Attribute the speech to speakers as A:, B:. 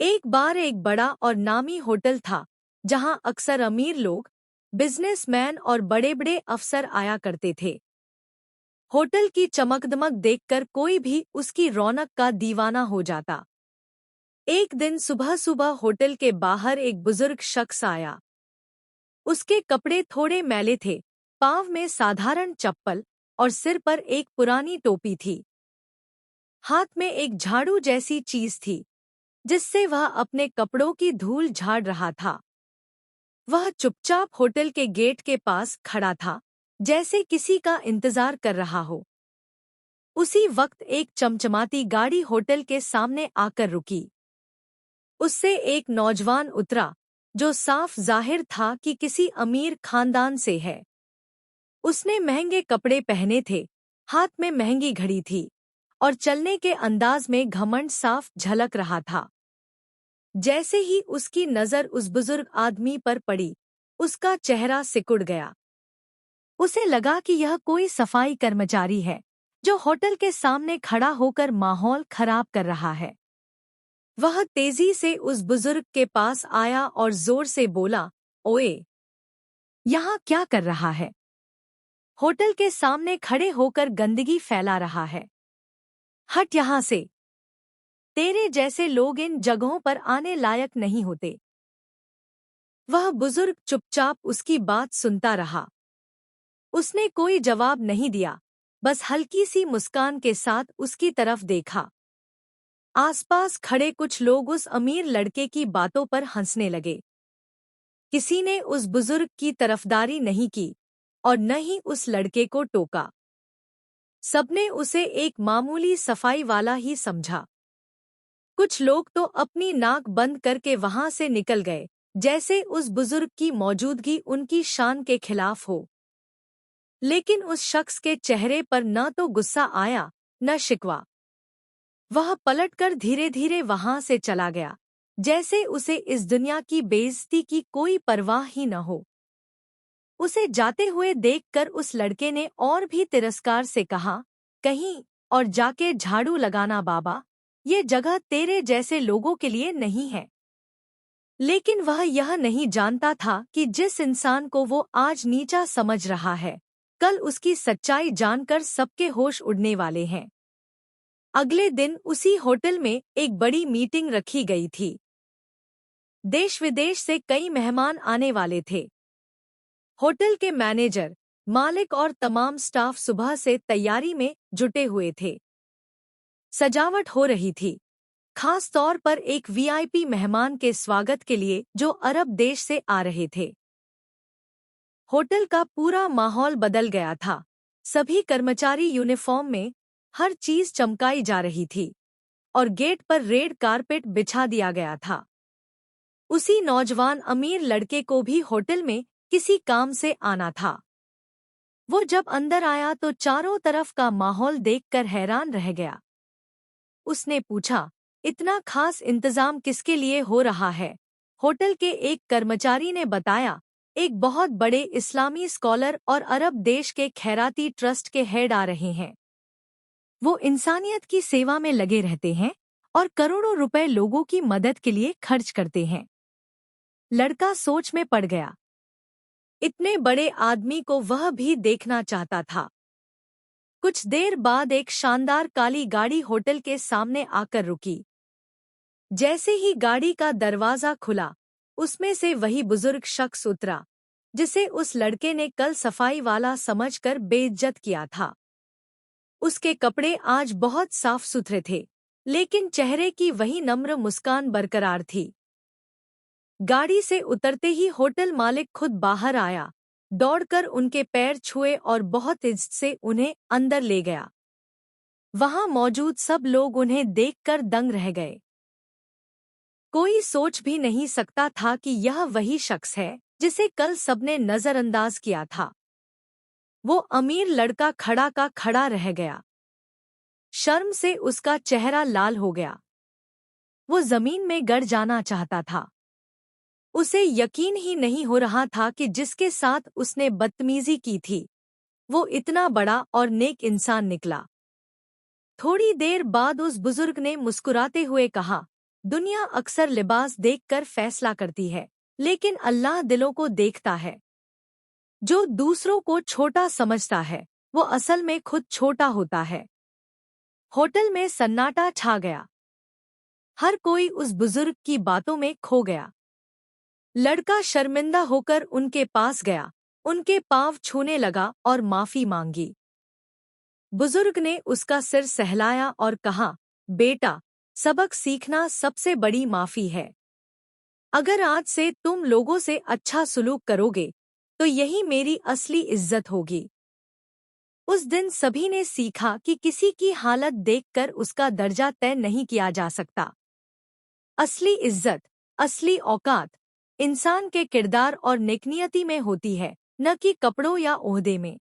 A: एक बार एक बड़ा और नामी होटल था जहां अक्सर अमीर लोग, बिजनेसमैन और बड़े-बड़े अफसर आया करते थे। होटल की चमकदमक देखकर कोई भी उसकी रौनक का दीवाना हो जाता। एक दिन सुबह-सुबह होटल के बाहर एक बुजुर्ग शख्स आया। उसके कपड़े थोड़े मैले थे, पांव में साधारण चप्पल और सिर पर एक पुरानी टोपी थी। हाथ में एक झाड़ू जैसी चीज थी, जिससे वह अपने कपड़ों की धूल झाड़ रहा था। वह चुपचाप होटल के गेट के पास खड़ा था, जैसे किसी का इंतजार कर रहा हो। उसी वक्त एक चमचमाती गाड़ी होटल के सामने आकर रुकी। उससे एक नौजवान उतरा, जो साफ जाहिर था कि किसी अमीर खानदान से है। उसने महंगे कपड़े पहने थे, हाथ में महंगी घड़ी थी और चलने के अंदाज में घमंड साफ झलक रहा था। जैसे ही उसकी नजर उस बुजुर्ग आदमी पर पड़ी, उसका चेहरा सिकुड़ गया। उसे लगा कि यह कोई सफाई कर्मचारी है, जो होटल के सामने खड़ा होकर माहौल खराब कर रहा है। वह तेजी से उस बुजुर्ग के पास आया और जोर से बोला, ओए, यहाँ क्या कर रहा है? होटल के सामने खड़े होकर गंदगी फैला रहा है। हट यहाँ से। तेरे जैसे लोग इन जगहों पर आने लायक नहीं होते। वह बुजुर्ग चुपचाप उसकी बात सुनता रहा। उसने कोई जवाब नहीं दिया, बस हल्की सी मुस्कान के साथ उसकी तरफ देखा। आसपास खड़े कुछ लोग उस अमीर लड़के की बातों पर हंसने लगे। किसी ने उस बुजुर्ग की तरफदारी नहीं की और न ही उस लड़के को टोका। सबने उसे एक मामूली सफाई वाला ही समझा। कुछ लोग तो अपनी नाक बंद करके वहां से निकल गए, जैसे उस बुजुर्ग की मौजूदगी उनकी शान के खिलाफ हो। लेकिन उस शख्स के चेहरे पर न तो गुस्सा आया, न शिकवा। वह पलटकर धीरे-धीरे वहां से चला गया, जैसे उसे इस दुनिया की बेइज्जती की कोई परवाह ही न हो। उसे जाते हुए देखकर उस लड़के ने और भी तिरस्कार से कहा, कहीं और जाके झाड़ू लगाना बाबा, ये जगह तेरे जैसे लोगों के लिए नहीं है। लेकिन वह यह नहीं जानता था कि जिस इंसान को वो आज नीचा समझ रहा है, कल उसकी सच्चाई जानकर सबके होश उड़ने वाले हैं। अगले दिन उसी होटल में एक बड़ी मीटिंग रखी गई थी। देश विदेश से कई मेहमान आने वाले थे। होटल के मैनेजर, मालिक और तमाम स्टाफ सुबह से तैयारी में जुटे हुए थे। सजावट हो रही थी, खास तौर पर एक वीआईपी मेहमान के स्वागत के लिए जो अरब देश से आ रहे थे। होटल का पूरा माहौल बदल गया था। सभी कर्मचारी यूनिफॉर्म में, हर चीज चमकाई जा रही थी और गेट पर रेड कारपेट बिछा दिया गया था। उसी नौजवान अमीर लड़के को भी होटल में किसी काम से आना था। वो जब अंदर आया तो चारों तरफ का माहौल देखकर हैरान रह गया। उसने पूछा, इतना खास इंतजाम किसके लिए हो रहा है? होटल के एक कर्मचारी ने बताया, एक बहुत बड़े इस्लामी स्कॉलर और अरब देश के खैराती ट्रस्ट के हेड आ रहे हैं। वो इंसानियत की सेवा में लगे रहते हैं और करोड़ों रुपए लोगों की मदद के लिए खर्च करते हैं। लड़का सोच में पड़ गया। इतने बड़े आदमी को वह भी देखना चाहता था। कुछ देर बाद एक शानदार काली गाड़ी होटल के सामने आकर रुकी। जैसे ही गाड़ी का दरवाजा खुला, उसमें से वही बुजुर्ग शख्स उतरा, जिसे उस लड़के ने कल सफाई वाला समझकर बेइज्जत किया था। उसके कपड़े आज बहुत साफ सुथरे थे, लेकिन चेहरे की वही नम्र मुस्कान बरकरार थी। गाड़ी से उतरते ही होटल मालिक खुद बाहर आया, दौड़कर उनके पैर छुए और बहुत इज्जत से उन्हें अंदर ले गया। वहां मौजूद सब लोग उन्हें देखकर दंग रह गए। कोई सोच भी नहीं सकता था कि यह वही शख्स है जिसे कल सबने नजरअंदाज किया था। वो अमीर लड़का खड़ा का खड़ा रह गया। शर्म से उसका चेहरा लाल हो गया। वो जमीन में गड़ जाना चाहता था। उसे यकीन ही नहीं हो रहा था कि जिसके साथ उसने बदतमीजी की थी, वो इतना बड़ा और नेक इंसान निकला। थोड़ी देर बाद उस बुजुर्ग ने मुस्कुराते हुए कहा, दुनिया अक्सर लिबास देखकर फैसला करती है, लेकिन अल्लाह दिलों को देखता है। जो दूसरों को छोटा समझता है, वो असल में खुद छोटा होता है। होटल में सन्नाटा छा गया। हर कोई उस बुजुर्ग की बातों में खो गया। लड़का शर्मिंदा होकर उनके पास गया, उनके पांव छूने लगा और माफी मांगी। बुजुर्ग ने उसका सिर सहलाया और कहा, बेटा, सबक सीखना सबसे बड़ी माफी है। अगर आज से तुम लोगों से अच्छा सुलूक करोगे, तो यही मेरी असली इज्जत होगी। उस दिन सभी ने सीखा कि किसी की हालत देखकर उसका दर्जा तय नहीं किया जा सकता। असली इज्जत, असली औकात इंसान के किरदार और नेकनियती में होती है, न कि कपड़ों या ओहदे में।